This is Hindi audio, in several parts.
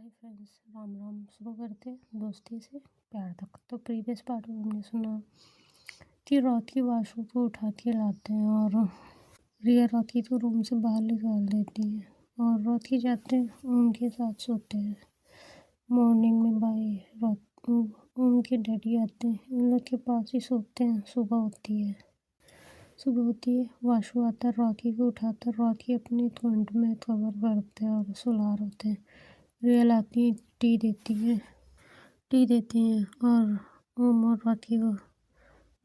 Hi friends, Ram Ram. शुरू करते हैं दोस्ती से प्यार तक। तो प्रीवियस पार्ट में हमने सुना कि रॉकी वाशु को उठा के लाते हैं और रिया रॉकी को रूम से बाहर निकाल देती है और रॉकी जाते हैं उनके साथ सोते हैं। मॉर्निंग में बाय उनके डैडी आते हैं, इन लोग के पास ही सोते हैं। सुबह होती है, वाशु आता है, रॉकी को उठाता है। रॉकी अपनी ठंड में कवर करते हैं और सुलार होते हैं। रियल आती है, टी देती हैं और ओम और रॉकी को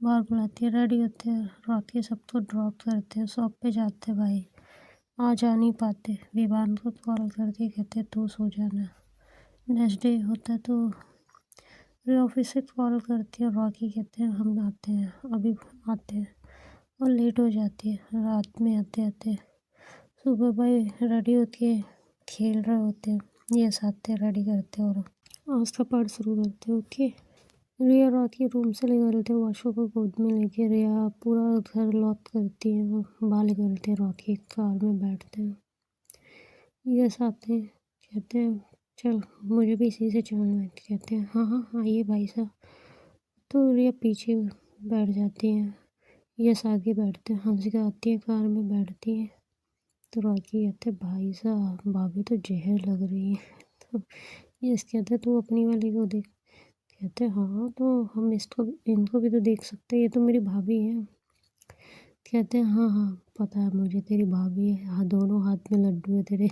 बाहर बुलाती है। रेडी होते हैं, रॉकी सबको ड्रॉप करते हैं, शॉप पे जाते हैं। भाई आ जा नहीं पाते, विवान को कॉल करके कहते तू सो जाना। नेक्स्ट डे होता है तो रिया ऑफिस से कॉल करती है, रॉकी कहते हैं हम आते हैं, अभी आते हैं, और लेट हो जाती है रात में आते आते। सुबह भाई रेडी होके खेल रहे होते हैं, ये साथ रेडी करते हैं और आज का पार्ट शुरू करते हैं। ओके, रिया रॉकी रूम से निकलते हैं, वाशु को गोद में लेके। रिया पूरा घर लॉक करती है और बाहर निकलते हैं। रॉकी कार में बैठते हैं, ये साथ कहते हैं चल मुझे भी इसी से चलना है। कहते हैं हाँ हाँ आइए भाई साहब। तो रिया पीछे बैठ जाती हैं, यस आगे बैठते हैं। हंसिका आती है, कार में बैठती है। तो रॉकी कहते भाई साहब भाभी तो जहर लग रही है। तो यस कहते तू अपनी वाली को देख। कहते हाँ तो हम इनको भी तो देख सकते हैं, ये तो मेरी भाभी है। कहते हैं हाँ हाँ पता है मुझे तेरी भाभी है, हाँ दोनों हाथ में लड्डू है तेरे।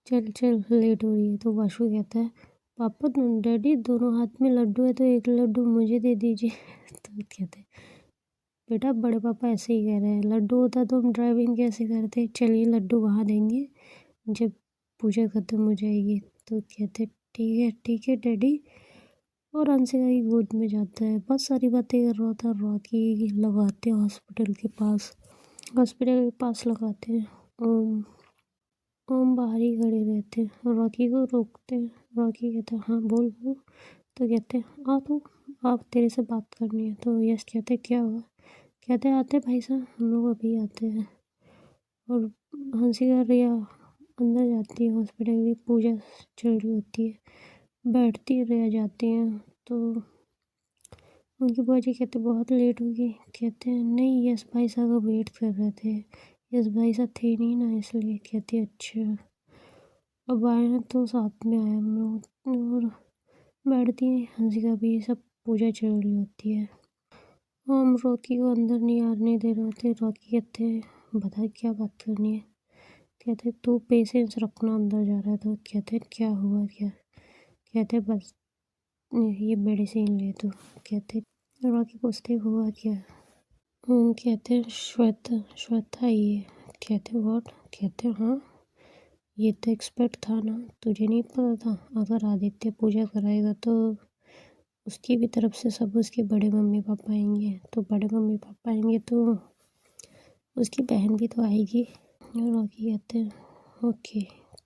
चल चल लेट हो रही है। तो वाशु कहता है पापा डैडी दोनों हाथ में लड्डू है तो एक लड्डू मुझे दे दीजिए। तो कहते हैं बेटा बड़े पापा ऐसे ही कह रहे हैं, लड्डू होता तो हम ड्राइविंग कैसे करते। चलिए लड्डू वहाँ देंगे जब पूजा खत्म हो जाएगी। तो कहते ठीक है डैडी, और हंसिका की गोद में जाता है। बहुत सारी बातें कर रहा था। रॉकी लगाते हैं हॉस्पिटल के पास लगाते हैं। ओम बाहर ही खड़े रहते हैं, रॉकी को रोकते हैं। रॉकी कहता है हाँ बोल। तो कहते हैं आप तेरे से बात करनी है। तो यश कहते क्या हुआ। कहते आते भाई साहब हम लोग अभी आते हैं। और हंसिका रिया अंदर जाती है, हॉस्पिटल की पूजा चल रही होती है। बैठती है, रिया जाती हैं तो उनकी बुआ जी कहते बहुत लेट होगी। कहते हैं नहीं यस भाई साहब का वेट कर रहे थे, यस भाई साहब थे नहीं ना इसलिए। कहते अच्छा अब आए हैं तो साथ में आए हम लोग। और बैठती हैं, हंसिका भी, सब पूजा चल रही होती है। हम रॉकी को अंदर नहीं आने दे रहे होते। रॉकी कहते हैं बता क्या बात करनी है। कहते तू पेशेंस रखना, अंदर जा रहा है। तो कहते क्या हुआ क्या। कहते बस ये मेडिसिन ले। तो कहते रॉकी पूछते हुआ क्या। कहते श्वेता ये। कहते व्हाट। कहते हाँ ये तो एक्सपेक्ट था ना, तुझे नहीं पता था अगर आदित्य पूजा कराएगा तो उसकी भी तरफ से सब उसके बड़े मम्मी पापा आएंगे, तो बड़े मम्मी पापा आएंगे तो उसकी बहन भी तो आएगी। और रॉकी कहते हैं ओके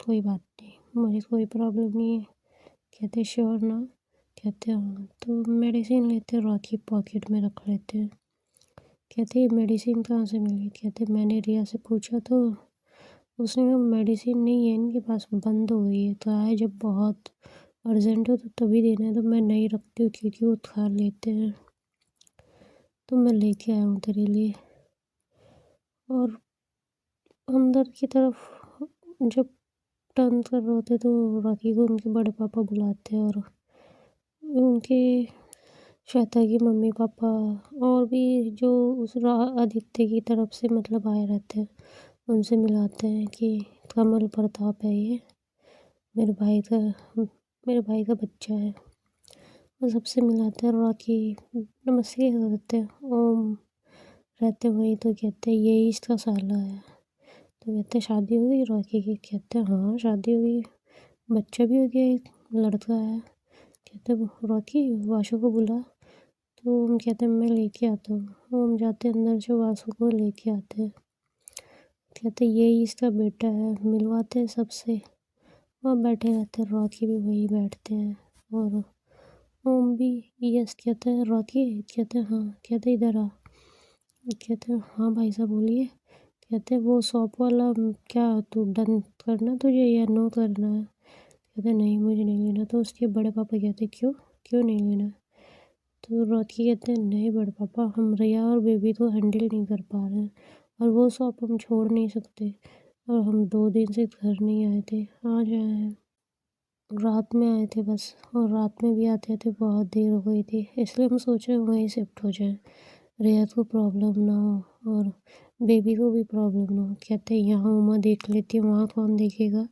कोई बात नहीं, मुझे कोई प्रॉब्लम नहीं है। कहते श्योर ना। कहते हाँ। तो मेडिसिन लेते रॉकी पॉकेट में रख लेते हैं। कहते ये मेडिसिन कहाँ से मिली। कहते मैंने रिया से पूछा तो उसने कहा मेडिसिन नहीं है इनके पास, बंद हो गई है। कहा है जब बहुत अर्जेंट हो तो तभी देना है। तो मैं नहीं रखती हूँ क्योंकि वो खा लेते हैं, तो मैं लेके आया हूँ तेरे लिए। और अंदर की तरफ जब टर्न कर रहे होते तो रॉकी को उनके बड़े पापा बुलाते हैं और उनके श्वेता की मम्मी पापा और भी जो आदित्य की तरफ से मतलब आए रहते हैं उनसे मिलाते हैं कि कमल प्रताप है ये, मेरे भाई का बच्चा है। और सबसे मिलाते हैं। रॉकी नमस्ते करते हैं। ओम रहते वहीं तो कहते हैं यही इसका साला है। तो कहते शादी हो गई रॉकी की। कहते हैं हाँ शादी हो गई, बच्चा भी हो गया, एक लड़का है। कहते रॉकी वाशु को बुला। तो ओम कहते मैं लेके आता हूँ। ओम जाते अंदर से वाशु को लेके आते हैं। कहते यही इसका बेटा है, मिलवाते हैं सबसे। और बैठे रहते हैं, रॉकी भी वहीं बैठते हैं और ओम भी। यस कहते हैं रॉकी। कहते हैं हाँ। कहते इधर आ। कहते हैं हाँ भाई साहब बोलिए। कहते वो शॉप वाला क्या तू डन करना तुझे या नो करना है। कहते नहीं मुझे नहीं लेना। तो उसके बड़े पापा कहते क्यों क्यों नहीं लेना। तो रॉकी कहते हैं नहीं बड़े पापा, हम रिया और बेबी को हैंडल नहीं कर पा रहे हैं और वो शॉप हम छोड़ नहीं सकते, और हम 2 दिन से घर नहीं आए थे, आज आए हैं। रात में आए थे बस, और रात में भी आते आते बहुत देर हो गई थी, इसलिए हम सोच रहे वहीं शिफ्ट हो जाए, रियात को प्रॉब्लम ना हो और बेबी को भी प्रॉब्लम ना हो। कहते यहाँ उमा देख लेती है, वहाँ कौन देखेगा।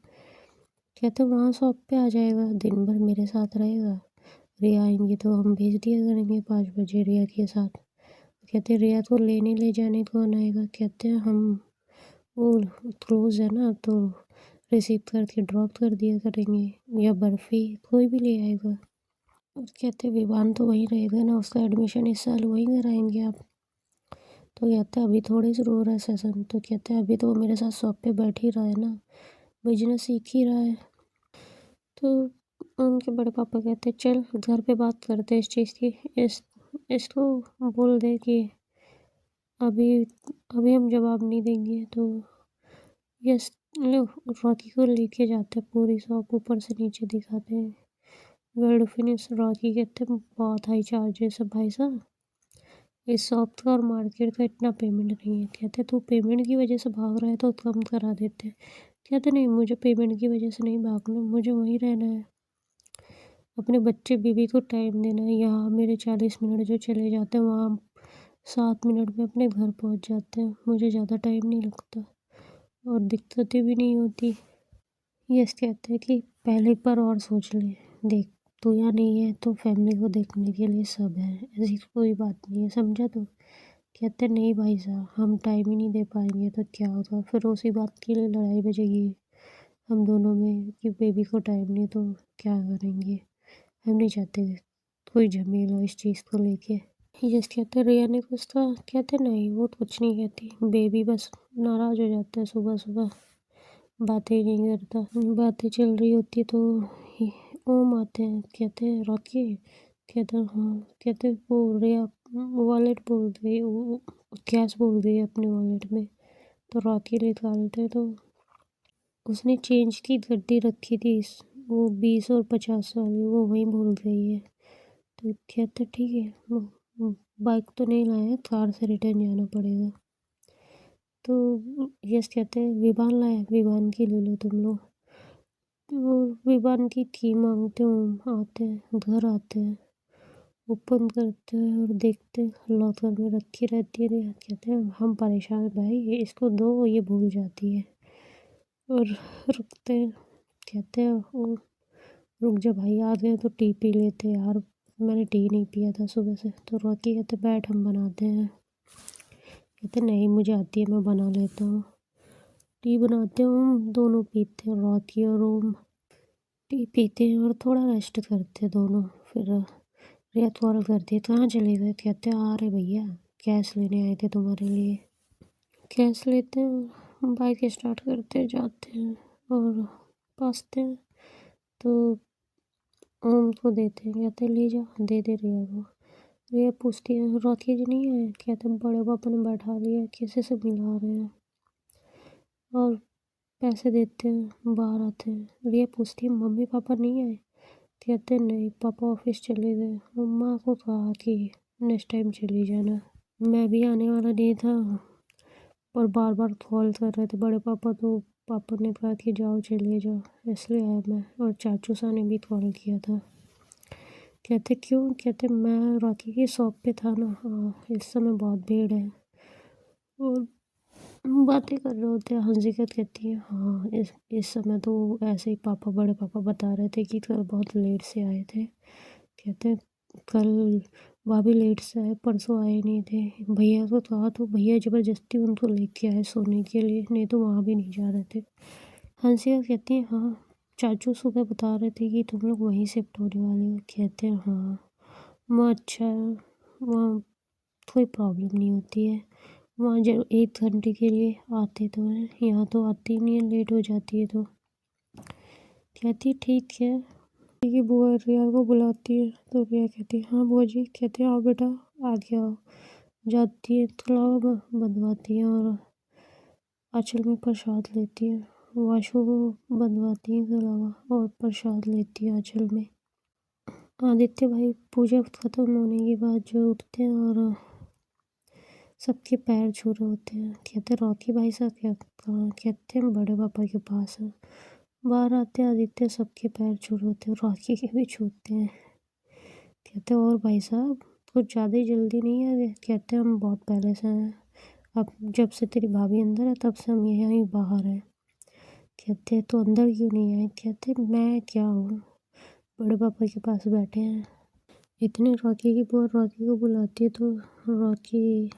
कहते वहाँ शॉप पे आ जाएगा, दिन भर मेरे साथ रहेगा, रिया आएंगी तो हम भेज दिया करेंगे 5 बजे रिया के साथ। कहते रिया को लेने ले जाने कौन आएगा। कहते हैं हम वो क्लोज है ना, तो रिसीव करके ड्रॉप कर दिया करेंगे, या बर्फ़ी कोई भी ले आएगा। और कहते विवान तो वहीं रहेगा ना, उसका एडमिशन इस साल वहीं कराएंगे आप। तो कहते अभी थोड़े शुरू हो रहा है सेशन। तो कहते हैं अभी तो वो मेरे साथ शॉप पे बैठ ही रहा है ना, बिजनेस सीख ही रहा है। तो उनके बड़े पापा कहते चल घर पे बात करते इस चीज़ की, इसको बोल दे कि अभी अभी हम जवाब नहीं देंगे। तो यस लो, रॉकी को लेके जाते हैं, पूरी शॉप ऊपर से नीचे दिखाते हैं। World finish. रॉकी कहते हैं बहुत हाई चार्जेस है भाई साहब, इस शॉप का और मार्केट का इतना पेमेंट नहीं है। कहते तू पेमेंट की वजह से भाग रहा है तो कम करा देते। कहते नहीं मुझे पेमेंट की वजह से नहीं भागना, मुझे वहीं रहना है, अपने बच्चे बीवी को टाइम देना है। यहाँ मेरे 40 मिनट जो चले जाते हैं, वहाँ 7 मिनट में अपने घर पहुँच जाते हैं, मुझे ज़्यादा टाइम नहीं लगता और दिक्कतें भी नहीं होती। यस कहते हैं कि पहले एक बार और सोच ले, देख तू यहाँ नहीं है तो फैमिली को देखने के लिए सब है, ऐसी कोई बात नहीं है, समझा तू। कहते नहीं भाई साहब, हम टाइम ही नहीं दे पाएंगे तो क्या होगा, फिर उसी बात के लिए लड़ाई बजेगी हम दोनों में कि बेबी को टाइम नहीं तो क्या करेंगे। हम नहीं चाहते कोई झमेला इस चीज़ को लेके। यस कहते रिया ने कुछ कहा। कहते नहीं वो तो कुछ नहीं कहती, बेबी बस नाराज़ हो जाता है सुबह सुबह, बातें ही नहीं करता। बातें चल रही होती तो ओम आते हैं। कहते हैं रॉकी। कहते हैं हाँ। कहते वो रिया वॉलेट बोल गई, वो कैश बोल गई अपने वॉलेट में। तो रॉकी निकालते हैं तो उसने चेंज की गड्डी रखी थी, वो 20 और 50 वाली, वो वहीं भूल गई है। तो कहते ठीक है, बाइक तो नहीं लाए, कार से रिटर्न जाना पड़ेगा। तो यस कहते हैं विवान लाया, विवान की ले लो तुम लोग। वो विवान की थी मांगते हो, आते हैं घर आते हैं, ओपन करते हैं और देखते हैं लॉकर में रखी रहती है। कहते हैं हम परेशान हैं भाई, ये इसको दो, ये भूल जाती है। और रुकते हैं। कहते हैं वो रुक जा भाई, आ गए तो टी पी लेते यार, मैंने टी नहीं पिया था सुबह से। तो रॉकी कहते बैठ हम बनाते हैं। कहते नहीं मुझे आती है, मैं बना लेता हूँ। टी बनाते हैं, दोनों पीते हैं, रॉकी और ओम टी पीते हैं और थोड़ा रेस्ट करते हैं दोनों। फिर रिया कॉल करती है कहाँ चले गए। कहते आ रहे भैया, कैश लेने आए थे तुम्हारे लिए। कैश लेते हैं, बाइक स्टार्ट करते हैं, जाते हैं और पहुँचते हैं। तो ओम को देते हैं, कहते ले जा, दे दे रिया को। रिया पूछती है रॉकी जी नहीं आए। कहते बड़े पापा ने बैठा लिया, किसी से मिला रहे हैं, और पैसे देते हैं, बाहर आते हैं। रिया पूछती है मम्मी पापा नहीं आए। कहते नहीं पापा ऑफिस चले गए, मम्मा को कहा कि नेक्स्ट टाइम चली जाना। मैं भी आने वाला नहीं था, पर बार बार कॉल कर रहे थे बड़े पापा, तो पापा ने कहा कि जाओ चले जाओ, इसलिए आया मैं। और चाचू सा ने भी कॉल किया था। कहते क्यों। कहते मैं रॉकी की शॉप पे था ना, हाँ इस समय बहुत भीड़ है। और बातें कर रहे होते हैं, हंसीकत कहती है हाँ इस समय तो ऐसे ही पापा बड़े पापा बता रहे थे कि कल बहुत लेट से आए थे। कहते हैं कल भाभी लेट से आए, परसों आए नहीं थे, भैया को कहा तो भैया ज़बरदस्ती उनको लेके आए सोने के लिए, नहीं तो वहाँ भी नहीं जा रहे थे। हंसिया कहती है हाँ चाचू सुबह बता रहे थे कि तुम लोग वहीं शिफ्ट होने वाले हो। कहते हैं हाँ वहाँ अच्छा है, वहाँ कोई प्रॉब्लम नहीं होती है, वहाँ जब 1 घंटे के लिए आते तो हैं, यहाँ तो आती ही नहीं है, लेट हो जाती है। तो कहती ठीक है। कि बुआ रिया को बुलाती है तो रिया कहती है हाँ बुआ जी। कहते हैं आओ बेटा आगे आओ। जाती है तालाब बनवाती है और आंचल में प्रसाद लेती है। वाशु को बंधवाती है गलावा और प्रसाद लेती है आंचल में। आदित्य भाई पूजा खत्म होने के बाद जो उठते हैं और सबके पैर छू रहे होते हैं। कहते रॉकी भाई साहब क्या कहाँ? कहते हैं बड़े पापा के पास है। बाहर आते आदित्य सबके पैर छू रहे होते हैं, रॉकी के भी छूते हैं। कहते और भाई साहब कुछ ज़्यादा ही जल्दी नहीं आ गए? कहते हम बहुत पहले से हैं, अब जब से तेरी भाभी अंदर है तब से हम यहाँ ही बाहर हैं। कहते तो अंदर क्यों नहीं आए? कहते मैं क्या हूँ, बड़े पापा के पास बैठे हैं। इतने रॉकी की बुआ रॉकी को बुलाती है तो रॉकी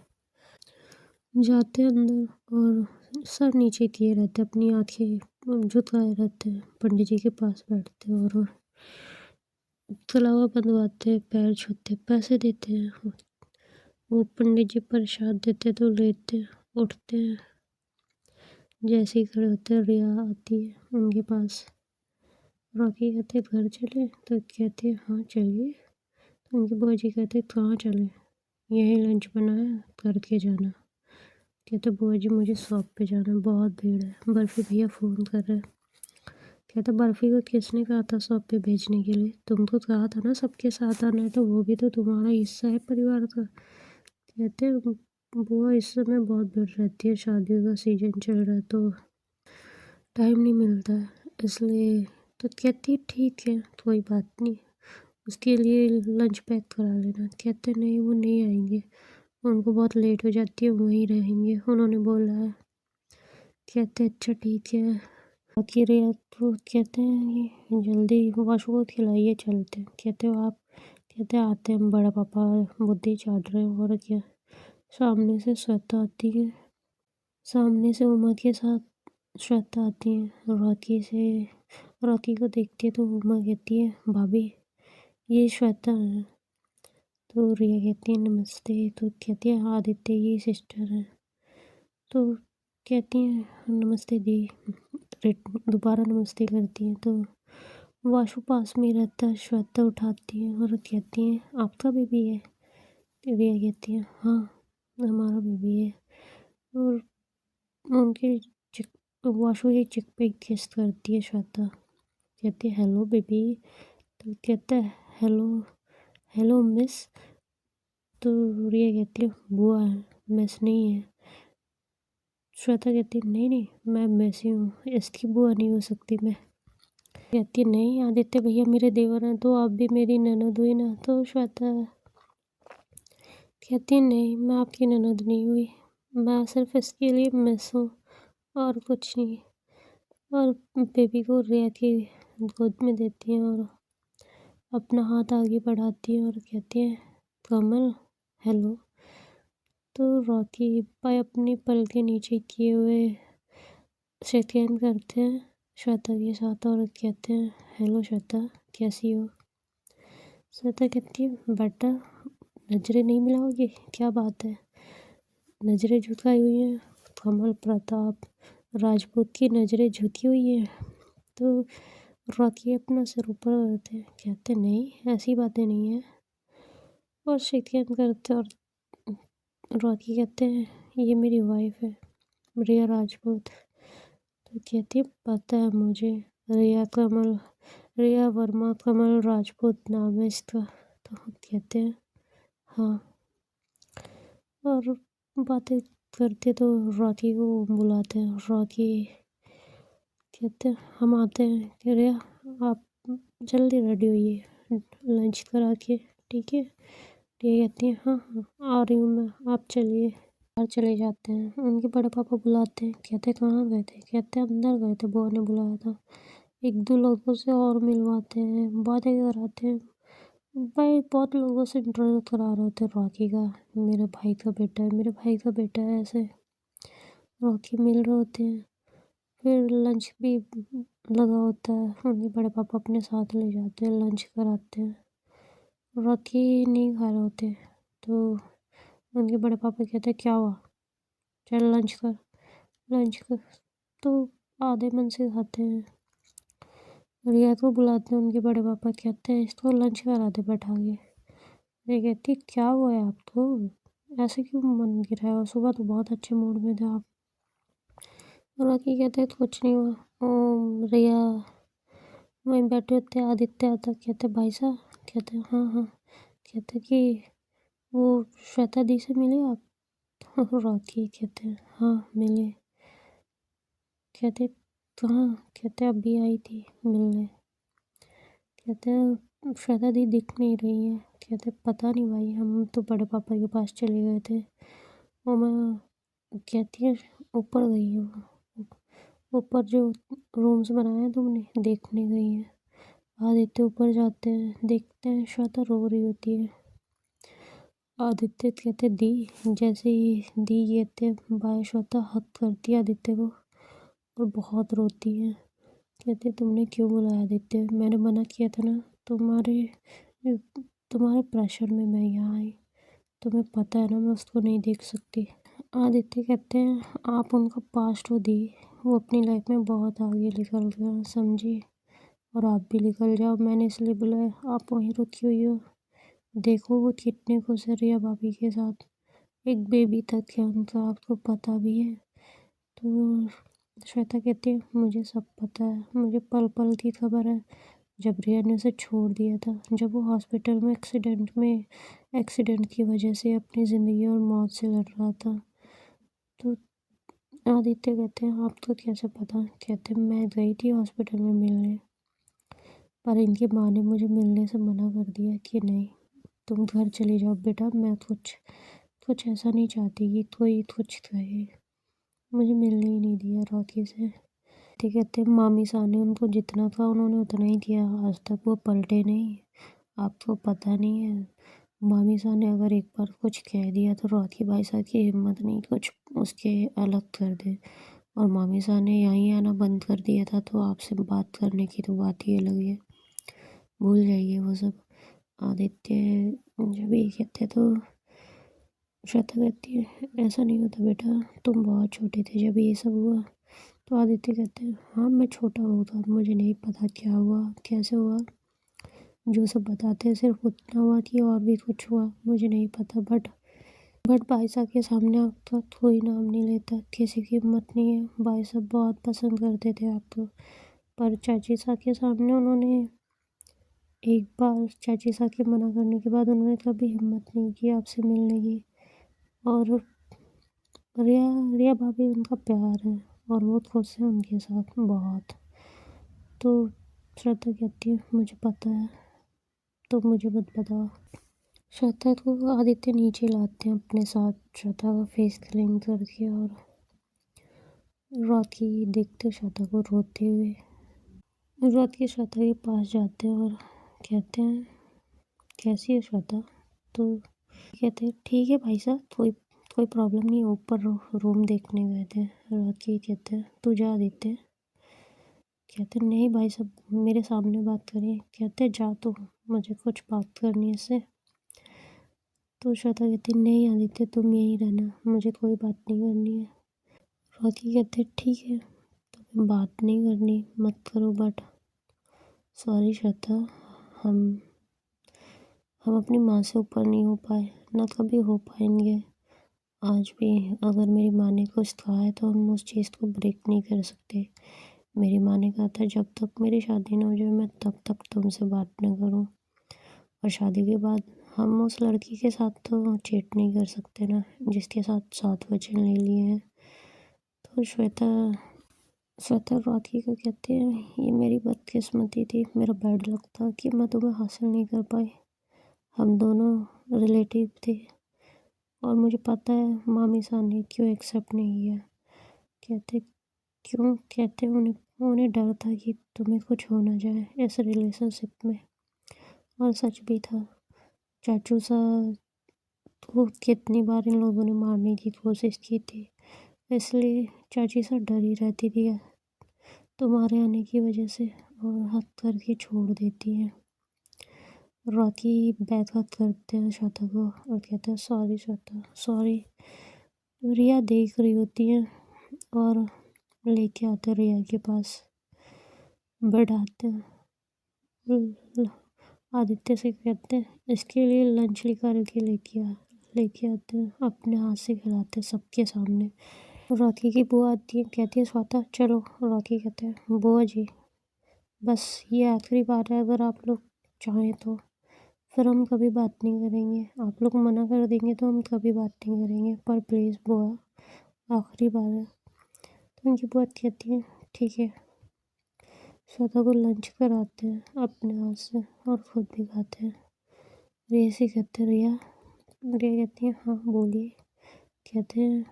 जाते हैं अंदर और सर नीचे किए रहते, अपनी आंखें झुकाए रहते हैं, पंडित जी के पास बैठते हैं और कलावा बंधवाते हैं, पैर छूते, पैसे देते हैं। वो पंडित जी प्रसाद देते तो लेते, उठते हैं। जैसे ही खड़े होते हैं रिया आती है उनके पास। रॉकी कहते घर चले? तो कहते हाँ चलिए। तो उनके बुआ जी कहते कहाँ चले? यही लंच बनाया, करके जाना। कहते बुआ जी मुझे शॉप पे जाना है, बहुत भीड़ है, बर्फ़ी भैया फ़ोन कर रहे हैं। कहते बर्फ़ी को किसने कहा था शॉप पे भेजने के लिए? तुमको कहा था ना सबके साथ आना है, तो वो भी तो तुम्हारा हिस्सा है परिवार का। कहते बुआ इस समय बहुत भीड़ रहती है, शादियों का सीजन चल रहा है तो टाइम नहीं मिलता है, इसलिए। तो कहती ठीक है कोई बात नहीं, उसके लिए लंच पैक करा लेना। कहते नहीं वो नहीं आएंगे, उनको बहुत लेट हो जाती है, वहीं रहेंगे, उन्होंने बोला है। कहते अच्छा ठीक है। बाकी रिया तो कहते हैं कि जल्दी वाशु को खिलाइए, चलते हैं। कहते हो आप? कहते आते हैं, बड़ा पापा बुद्धि चाट रहे हैं और क्या। सामने से श्वेता आती है, सामने से उमा के साथ श्वेता आती है। रॉकी को देखती है तो उमा कहती है भाभी ये श्वेता है। तो रिया कहती है नमस्ते। तो कहती है आदित्य ये सिस्टर है। तो कहती है नमस्ते दी, दोबारा नमस्ते करती है। तो वाशु पास में रहता है, श्वेता उठाती है और कहती है आपका बेबी है? रिया कहती है हाँ हमारा बेबी है। और उनके वाशु के चिक पे किस करती है श्वेता। कहती है हेलो बेबी। तो कहता है हेलो हेलो मिस। तो रिया कहती है बुआ है, मिस नहीं है। श्वेता कहती है नहीं नहीं मैं मिस ही हूँ, इसकी बुआ नहीं हो सकती मैं। कहती है नहीं आदित्य भैया मेरे देवर हैं तो आप भी मेरी ननद हुई ना। तो श्वेता कहती है नहीं मैं आपकी ननद नहीं हुई, मैं सिर्फ इसके लिए मिस हूँ और कुछ नहीं। और बेबी को रिया की गोद में देती है और अपना हाथ आगे बढ़ाती है और कहती है कमल हेलो। तो रॉकी भाई अपनी पल के नीचे किए हुए शेक करते हैं श्वेता के साथ और कहते हैं हेलो श्वेता कैसी हो। श्वेता कहती है बेटा नजरें नहीं मिलाओगे? क्या बात है, नजरें झुकाई हुई हैं, कमल प्रताप राजपूत की नजरें झुकी हुई हैं। तो रॉकी अपना सिर ऊपर करते हैं, कहते नहीं ऐसी बातें नहीं है और शेक करते। और रॉकी कहते हैं ये मेरी वाइफ है रिया राजपूत। तो कहती है पता है मुझे, रिया वर्मा कमल राजपूत नाम है इसका। तो कहते हैं हाँ। और बातें करते तो रॉकी को बुलाते हैं। रॉकी कहते हैं हम आते हैं कि रिया आप जल्दी रेडी होइए लंच करा के, ठीक है? रिया कहती है हाँ हाँ आ रही हूँ मैं, आप चलिए। बाहर चले जाते हैं, उनके बड़े पापा बुलाते हैं। कहते कहाँ गए थे? कहते अंदर गए थे, बुआ ने बुलाया था। एक दो लोगों से और मिलवाते हैं, बातें कराते हैं। भाई बहुत लोगों से इंटरव्यू करा रहे थे रॉकी का, मेरे भाई का बेटा है, मेरे भाई का बेटा है, ऐसे रॉकी मिल रहे होते हैं। फिर लंच भी लगा होता है, उनके बड़े पापा अपने साथ ले जाते हैं, लंच कराते हैं। रॉकी नहीं खा रहे होते तो उनके बड़े पापा कहते क्या हुआ, चल लंच कर, लंच कर। तो आधे मन से खाते हैं। रिया को बुलाते हैं उनके बड़े पापा, कहते हैं इसको लंच करा दे बैठा के। रिया कहती क्या हुआ है आपको, ऐसे क्यों मन गिरा है? सुबह तो बहुत अच्छे मूड में थे आप। रॉकी कहते कुछ नहीं हुआ। रिया वहीं बैठे होते, आदित्य आता, कहते भाई साहब, कहते हाँ हाँ, कहते कि वो श्वेता दी से मिले आप? रॉकी कहते हाँ मिले। कहते कहाँ? कहते अभी आई थी मिलने। कहते श्वेता दी दिख नहीं रही है। कहते पता नहीं भाई, हम तो बड़े पापा के पास चले गए थे। और मैं कहती है ऊपर गई हूँ, ऊपर जो रूम्स बनाए हैं तुमने देखने गई है। आदित्य ऊपर जाते हैं, देखते हैं श्वेता रो रही होती है। आदित्य कहते दी, जैसे ही दी कहते बाय श्वेता हक करती है आदित्य को और बहुत रोती है। कहते तुमने क्यों बुलाया आदित्य? मैंने मना किया था ना, तुम्हारे प्रेशर में मैं यहाँ आई। तुम्हें पता है ना मैं उसको नहीं देख सकती। आदित्य कहते हैं आप उनका पास्ट हो दी, वो अपनी लाइफ में बहुत आगे निकल गया समझी, और आप भी निकल जाओ। मैंने इसलिए बुलाया, आप वहीं रुकी हुई हो। देखो वो कितने खुश है रिया भाभी के साथ, एक बेबी तक है उनका, आपको पता भी है। तो श्वेता कहती है मुझे सब पता है, मुझे पल पल की खबर है। जब रिया ने उसे छोड़ दिया था, जब वो हॉस्पिटल में एक्सीडेंट की वजह से अपनी ज़िंदगी और मौत से लड़ रहा था। तो आदित्य कहते हैं आपको कैसे पता? कहते मैं गई थी हॉस्पिटल में मिलने, पर इनकी माँ ने मुझे मिलने से मना कर दिया कि नहीं, तुम घर चले जाओ बेटा, मैं कुछ ऐसा नहीं चाहती कि कोई कुछ कहे। मुझे मिलने ही नहीं दिया रॉकी से। ठीक कहते मामी सा ने उनको जितना था उन्होंने उतना ही किया, आज तक वो पलटे नहीं। आपको पता नहीं है, मामी सा ने अगर एक बार कुछ कह दिया तो रॉकी भाई साहब की हिम्मत नहीं कुछ उसके अलग कर दे। और मामी सा ने यहीं आना बंद कर दिया था, तो आपसे बात करने की तो बात ही अलग है, भूल जाइए वो सब। आदित्य जब ये कहते तो श्वेता कहती है ऐसा नहीं होता बेटा, तुम बहुत छोटे थे जब ये सब हुआ। तो आदित्य कहते हैं हाँ मैं छोटा होता, मुझे नहीं पता क्या हुआ कैसे हुआ, जो सब बताते हैं सिर्फ उतना हुआ कि और भी कुछ हुआ मुझे नहीं पता। बट भाई साहब के सामने आपका कोई नाम नहीं लेता, किसी की हिम्मत नहीं है। भाई साहब बहुत पसंद करते थे आपको, पर चाची साहब के सामने उन्होंने एक बार चाची साहब के मना करने के बाद उन्होंने कभी हिम्मत नहीं की आपसे मिलने की। और रिया रिया भाभी उनका प्यार है और वो खुश है उनके साथ बहुत। तो श्रद्धा कहती है मुझे पता है, तो मुझे मत बताओ। श्रद्धा को आदित्य नीचे लाते हैं अपने साथ, श्रद्धा का फेस क्लीन करके, और रॉकी देखते श्रद्धा को रोते हुए। रॉकी श्रद्धा के पास जाते हैं और कहते हैं कैसी है श्रद्धा? तो कहते हैं ठीक है भाई साहब, कोई कोई प्रॉब्लम नहीं है, ऊपर रूम देखने गए थे। रॉकी कहते हैं तू जा आदित्य। कहते नहीं भाई साहब मेरे सामने बात करिए। कहते जा तो, मुझे कुछ बात करनी है इससे। तो श्वेता कहती नहीं आदित्य तुम यहीं रहना, मुझे कोई बात नहीं करनी है। रॉकी कहते ठीक है, तुम्हें बात नहीं करनी मत करो, बट सॉरी श्वेता, हम हम अपनी माँ से ऊपर नहीं हो पाए, ना कभी हो पाएंगे। आज भी अगर मेरी माँ ने कुछ कहा है तो हम उस चीज़ को ब्रेक नहीं कर सकते। मेरी माँ ने कहा था जब तक मेरी शादी ना हो जाए मैं तब तक तुमसे बात ना करूँ, और शादी के बाद हम उस लड़की के साथ तो चीट नहीं कर सकते ना जिसके साथ 7 वचन ले लिए हैं। तो श्वेता श्वेता रॉकी को कहते हैं ये मेरी बदकिस्मती थी, मेरा बैड लक था कि मैं तुम्हें हासिल नहीं कर पाई। हम दोनों रिलेटिव थे और मुझे पता है मामी सा ने क्यों एक्सेप्ट नहीं किया। कहते क्यों? कहते उन्हें उन्हें डर था कि तुम्हें कुछ हो ना जाए इस रिलेशनशिप में, और सच भी था। चाचू सा तो कितनी बार इन लोगों ने मारने की कोशिश की थी, इसलिए चाची सा डरी रहती थी तुम्हारे आने की वजह से, और हक करके छोड़ देती है। रॉकी बैकअप करते हैं श्वेता को और कहते हैं सॉरी श्वेता सॉरी। रिया देख रही होती है और लेके आते रिया के पास, बैठाते हैं। आदित्य से कहते हैं इसके लिए लंच निकाल के लेके आते हैं, अपने हाथ से खिलाते हैं सबके सामने। रॉकी की बुआ आती है, कहती है श्वेता चलो। रॉकी कहते हैं बुआ जी बस ये आखिरी बार है, अगर आप लोग चाहें तो फिर हम कभी बात नहीं करेंगे। आप लोग मना कर देंगे तो हम कभी बात नहीं करेंगे, पर प्लीज़ बुआ आखिरी बार है। तो उनकी बुआ कहती है ठीक है। श्वेता को लंच कराते हैं अपने हाथ से और खुद भी खाते हैं। रिया से कहते हैं रिया कहती है हाँ बोलिए। कहते हैं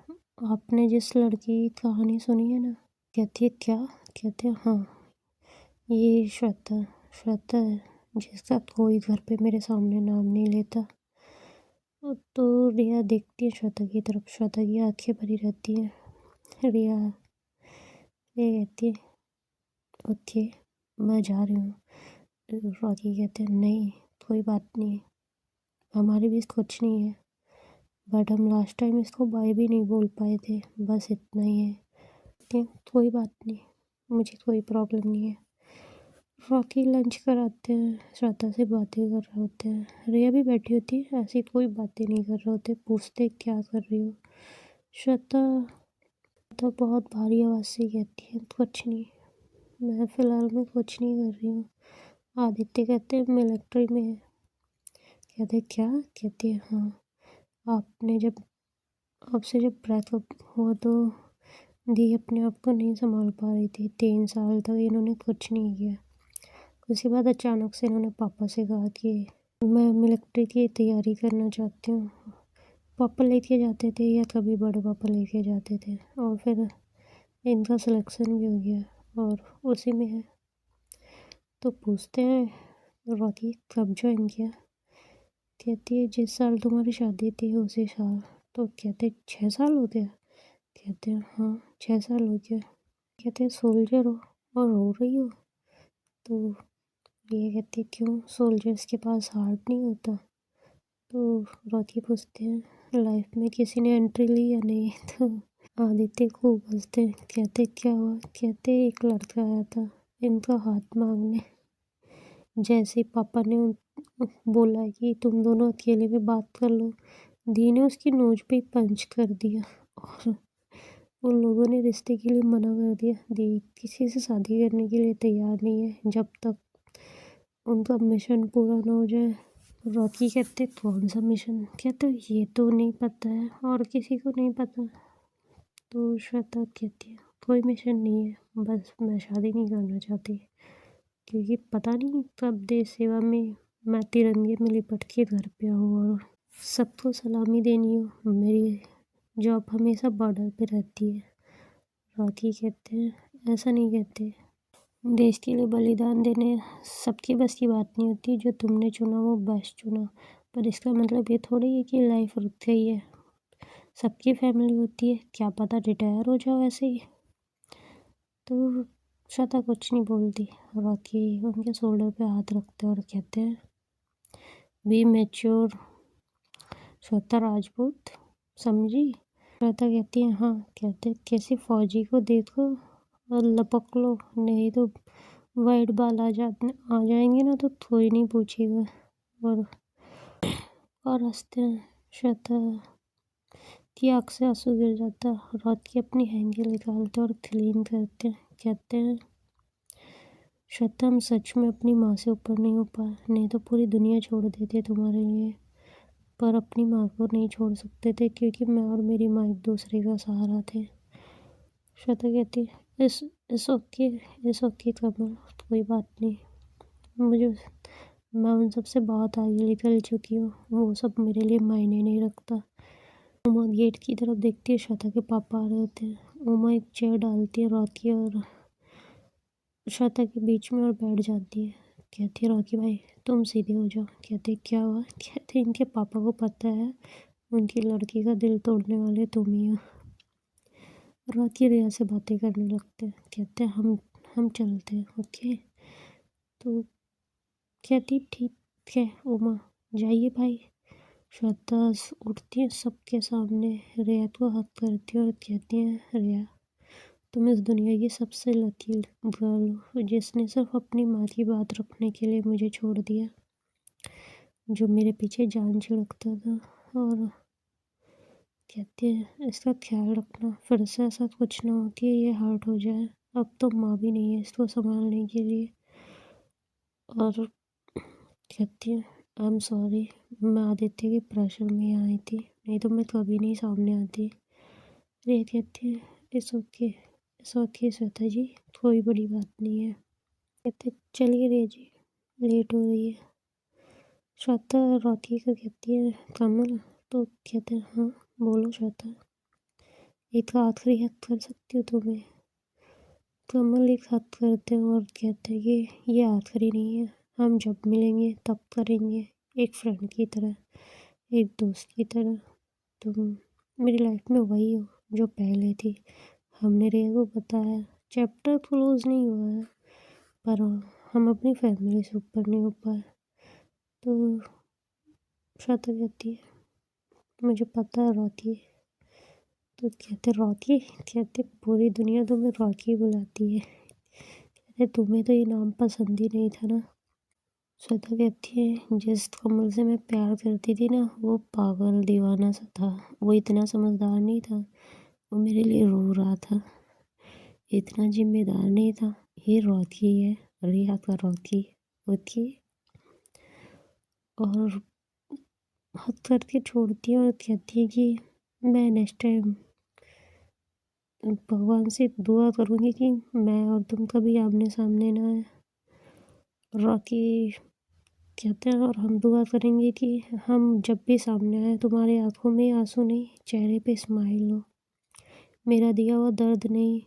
आपने जिस लड़की की कहानी सुनी है ना। कहती है क्या। कहते हैं हाँ ये श्वेता है जिसका कोई घर पे मेरे सामने नाम नहीं लेता। तो रिया देखती है श्वेता की तरफ, श्वेता की आंखें भरी रहती हैं। रिया कहती है ओके मैं जा रही हूँ। रॉकी कहते हैं नहीं कोई बात नहीं, हमारे बीच कुछ नहीं है, बट हम लास्ट टाइम इसको बाय भी नहीं बोल पाए थे, बस इतना ही है। कहते हैं कोई बात नहीं, मुझे कोई प्रॉब्लम नहीं है। रॉकी लंच कराते हैं, श्वेता से बातें कर रहे होते हैं। रिया भी बैठी होती है, ऐसी कोई बातें नहीं कर रहे होते। पूछते क्या कर रही हो। श्वेता तो बहुत भारी आवाज़ से कहती है कुछ नहीं, मैं फ़िलहाल में कुछ नहीं कर रही हूँ। आदित्य कहते हैं मिलिट्री में है। कहते क्या। कहती है हाँ आपसे जब ब्रेकअप हुआ तो दी अपने आप को नहीं संभाल पा रही थी। 3 साल तक इन्होंने कुछ नहीं किया। उसके बाद अचानक से इन्होंने पापा से कहा कि मैं मिलिट्री की तैयारी करना चाहती हूँ। पापा लेके जाते थे या कभी बड़े पापा लेके जाते थे, और फिर इनका सिलेक्शन भी हो गया और उसी में है। तो पूछते हैं रॉकी कब ज्वाइन किया। कहती है जिस साल तुम्हारी शादी थी उसी साल। तो कहते 6 साल हो गया। कहते हैं हाँ 6 साल हो गया। कहते हैं सोल्जर हो और रो रही हो। तो ये कहती है क्यों, सोल्जर्स के पास हार्ट नहीं होता। तो रॉकी पूछते हैं लाइफ में किसी ने एंट्री ली या नहीं। तो आदित्य खूब हंसते हैं, कहते क्या हुआ। कहते एक लड़का आया था इनका हाथ मांगने। जैसे पापा ने बोला कि तुम दोनों अकेले में बात कर लो, दी ने उसकी नोज पे पंच कर दिया और उन लोगों ने रिश्ते के लिए मना कर दिया। दी किसी से शादी करने के लिए तैयार नहीं है जब तक उनका मिशन पूरा ना हो जाए। रॉकी कहते कौन सा मिशन। कहते ये तो नहीं पता है और किसी को नहीं पता। तो श्वेता कहती है कोई मिशन नहीं है, बस मैं शादी नहीं करना चाहती क्योंकि पता नहीं कब देश सेवा में मैं तिरंगे में लिपट के घर पे आऊँ और सबको सलामी देनी हो। मेरी जॉब हमेशा बॉर्डर पे रहती है। रॉकी कहते हैं ऐसा नहीं कहते, देश के लिए बलिदान देने सबके बस की बात नहीं होती। जो तुमने चुना वो बेस्ट चुना, पर इसका मतलब ये थोड़ी है कि लाइफ रुक गई है। सबकी फैमिली होती है, क्या पता रिटायर हो जाओ ऐसे ही। तो श्वेता कुछ नहीं बोलती। रॉकी उनके शोल्डर पे हाथ रखते और कहते हैं बी मैच्योर श्वेता राजपूत, समझी। श्वेता कहती है हाँ। कहते किसी फौजी को देखो और लपक लो, नहीं तो वाइट बाल आ जाएंगे ना तो कोई नहीं पूछेगा। और हंसते हैं। श्वेता की आँख से आंसू गिर जाता। रॉकी अपनी हैंकी निकालते और क्लीन करते हैं। कहते हैं श्वेता हम सच में अपनी माँ से ऊपर नहीं हो पाए, नहीं तो पूरी दुनिया छोड़ देते तुम्हारे लिए, पर अपनी माँ को नहीं छोड़ सकते थे क्योंकि मैं और मेरी माँ एक दूसरे का सहारा थे। श्वेता कहती इस ओके कमल, कोई बात नहीं। मुझे मैं उन सब से बहुत आगे निकल चुकी हूँ, वो सब मेरे लिए मायने नहीं रखता। उमा गेट की तरफ देखती है, श्वेता के पापा आ रहे होते हैं। उमा एक चेयर डालती है रॉकी और श्वेता के बीच में और बैठ जाती है। कहती है रॉकी भाई तुम सीधे हो जाओ। कहते क्या हुआ। कहते इनके पापा को पता है उनकी लड़की का दिल तोड़ने वाले तुम ही हो। रॉकी रिया से बातें करने लगते हैं। कहते हैं हम चलते हैं ओके। तो कहती ठीक है उमा जाइए भाई। श्वेता उठती है सबके सामने, रिया को हक करती है और कहती है रिया तुम इस दुनिया की सबसे लकी गर्ल हो जिसने सिर्फ अपनी माँ की बात रखने के लिए मुझे छोड़ दिया, जो मेरे पीछे जान छिड़कता था। और कहती है इसका ख्याल रखना, फिर से ऐसा कुछ ना हो कि ये हर्ट हो जाए। अब तो माँ भी नहीं है इसको संभालने के लिए। और कहती है आई एम सॉरी, मैं आदित्य के प्रेशर में ही आई थी, नहीं तो मैं कभी नहीं सामने आती। रिया कहती है इट्स ओके श्वेता जी, कोई बड़ी बात नहीं है। कहते चलिए रिया जी, लेट हो रही है। श्वेता रॉकी को कहती है कमल, तो कहते हैं हाँ बोलो श्वेता, एक तो आखिरी हद कर सकती हूँ तुम्हें। कमल एक हद करते हैं और कहते हैं कि ये आखिरी नहीं है, हम जब मिलेंगे तब करेंगे, एक फ्रेंड की तरह, एक दोस्त की तरह। तुम मेरी लाइफ में वही हो जो पहले थी। हमने रिया को बताया, चैप्टर क्लोज नहीं हुआ है, पर हम अपनी फैमिली से ऊपर नहीं हो पाए। तो श्वेता कहती है मुझे पता है रॉकी। तो कहते रॉकी, कहते पूरी दुनिया तुम्हें रॉकी बुलाती है, कहते तुम्हें तो ये नाम पसंद ही नहीं था ना। श्वेता कहती है जिस कमल से मैं प्यार करती थी ना, वो पागल दीवाना सा था, वो इतना समझदार नहीं था, वो मेरे लिए रो रहा था, इतना जिम्मेदार नहीं था। ये रॉकी है, रिया का रॉकी। ओके। और हद करके छोड़ती है और कहती है कि मैं नेक्स्ट टाइम भगवान से दुआ करूँगी कि मैं और तुम कभी आमने सामने ना आए। रॉकी कहते हैं और हम दुआ करेंगे कि हम जब भी सामने आए तुम्हारी आंखों में आंसू नहीं, चेहरे पे स्माइल हो, मेरा दिया हुआ दर्द नहीं,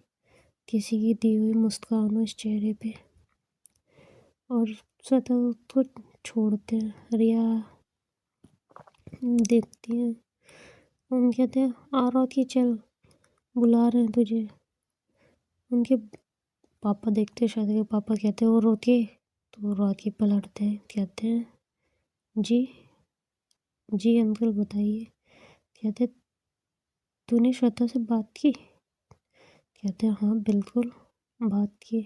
किसी की दी हुई मुस्कान हो इस चेहरे पे। और स्वतः को छोड़ते हैं। रिया देखती है, हम कहते हैं आ रॉकी चल, बुला रहे हैं तुझे। उनके पापा देखते, शायद के पापा कहते हैं वो रोके, तो रॉकी पलटते हैं, कहते हैं जी जी अंकल बताइए। कहते तूने श्वेता से बात की? कहते हैं हाँ बिल्कुल बात की।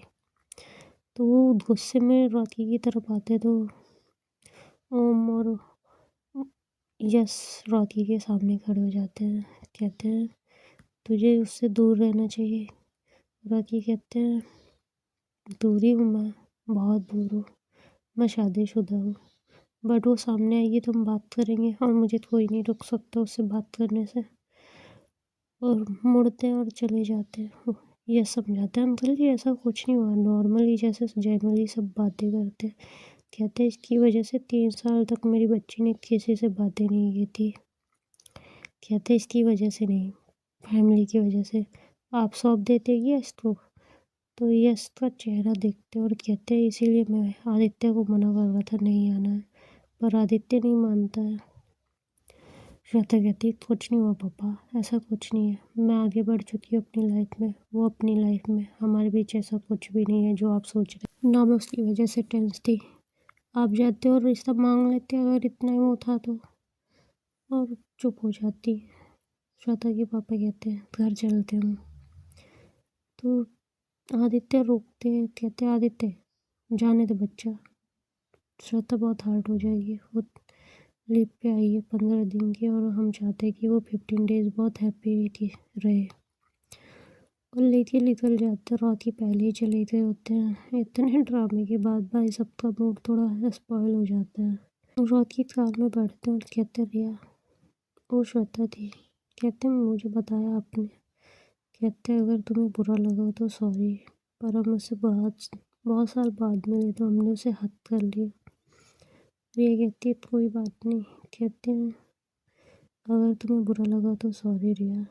तो वो गुस्से में रॉकी की तरफ आते तो ओम और यस रॉकी के सामने खड़े हो जाते हैं। कहते हैं तुझे उससे दूर रहना चाहिए। रॉकी कहते हैं दूरी हूँ मैं, बहुत दूर हूँ, मैं शादीशुदा हूँ, बट वो सामने आएगी तो हम बात करेंगे और मुझे कोई नहीं रोक सकता उससे बात करने से। और मुड़ते हैं और चले जाते हैं। ये समझाते हैं अंकल जी ऐसा कुछ नहीं हुआ, नॉर्मली जैसे जनरली सब बातें करते हैं। कहते हैं इसकी वजह से 3 साल तक मेरी बच्ची ने किसी से बातें नहीं की थी। कहते इसकी वजह से नहीं, फैमिली की वजह से। आप सौंप देते यस को, तो यस का चेहरा देखते और कहते हैं इसीलिए मैं आदित्य को मना कर रहा था नहीं आना है, पर आदित्य नहीं मानता है। श्वेता कहती कुछ नहीं हुआ पापा, ऐसा कुछ नहीं है, मैं आगे बढ़ चुकी हूँ अपनी लाइफ में, वो अपनी लाइफ में, हमारे बीच ऐसा कुछ भी नहीं है जो आप सोच रहे ना। मैं उसकी वजह से टेंस थी, आप जाते और रिश्ता मांग लेते अगर इतना ही वो था तो। और चुप हो जाती। श्वेता के पापा कहते हैं घर चलते हम। तो आदित्य रोकते हैं, कहते आदित्य जाने दे बच्चा, श्वेता बहुत हार्ट हो जाएगी। वो लीव पे आई है 15 दिन की और हम चाहते हैं कि वो 15 डेज बहुत हैप्पी रहे। और लेके निकल जाते, रॉकी पहले ही चले गए होते हैं। इतने ड्रामे के बाद भाई सबका मूड थोड़ा स्पॉइल हो जाता है। रॉकी कार में बैठते हैं और कहते रिया वो श्वेता थी। कहते मुझे बताया आपने। कहते अगर तुम्हें बुरा लगा तो सॉरी, पर हम उससे बहुत बहुत साल बाद मिले तो हमने उसे हद कर लिया। रिया कहती है कोई बात नहीं। कहते हैं अगर तुम्हें बुरा लगा तो सॉरी रिया।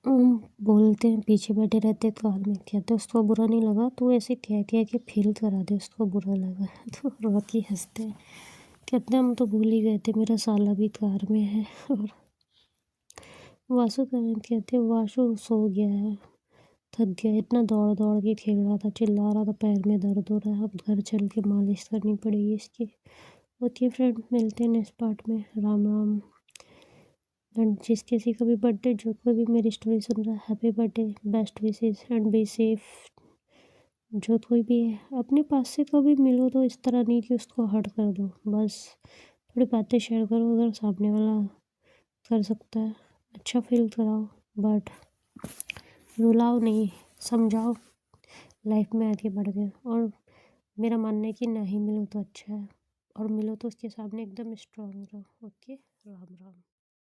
बोलते हैं पीछे बैठे रहते हैं कार में। कहते उसको बुरा नहीं लगा तो ऐसे कह के फील करा दे उसको बुरा लगा। तो रॉकी हंसते हैं, कहते हम तो भूल ही गए थे मेरा साला भी कार में है। और वासु कहते वासु सो गया है, थक गया, इतना दौड़ दौड़ के खेल रहा था, चिल्ला रहा था, पैर में दर्द हो रहा है, अब घर चल के मालिश करनी पड़ेगी इसकी। ओके फ्रेंड, मिलते हैं नेक्स्ट पार्ट में। राम राम। एंड जिस किसी का भी बर्थडे, जो कोई भी मेरी स्टोरी सुन रहा है, happy birthday, best wishes and be safe. जो कोई भी है अपने पास से कभी मिलो तो इस तरह नहीं कि उसको हर्ट कर दो, बस थोड़ी बातें शेयर करो अगर सामने वाला कर सकता है। अच्छा फील कराओ, बट रुलाओ नहीं, समझाओ, लाइफ में आगे बढ़ गए। और मेरा मानना है कि ना ही मिलो तो अच्छा है, और मिलो तो उसके सामने एकदम स्ट्रांग रहो। ओके।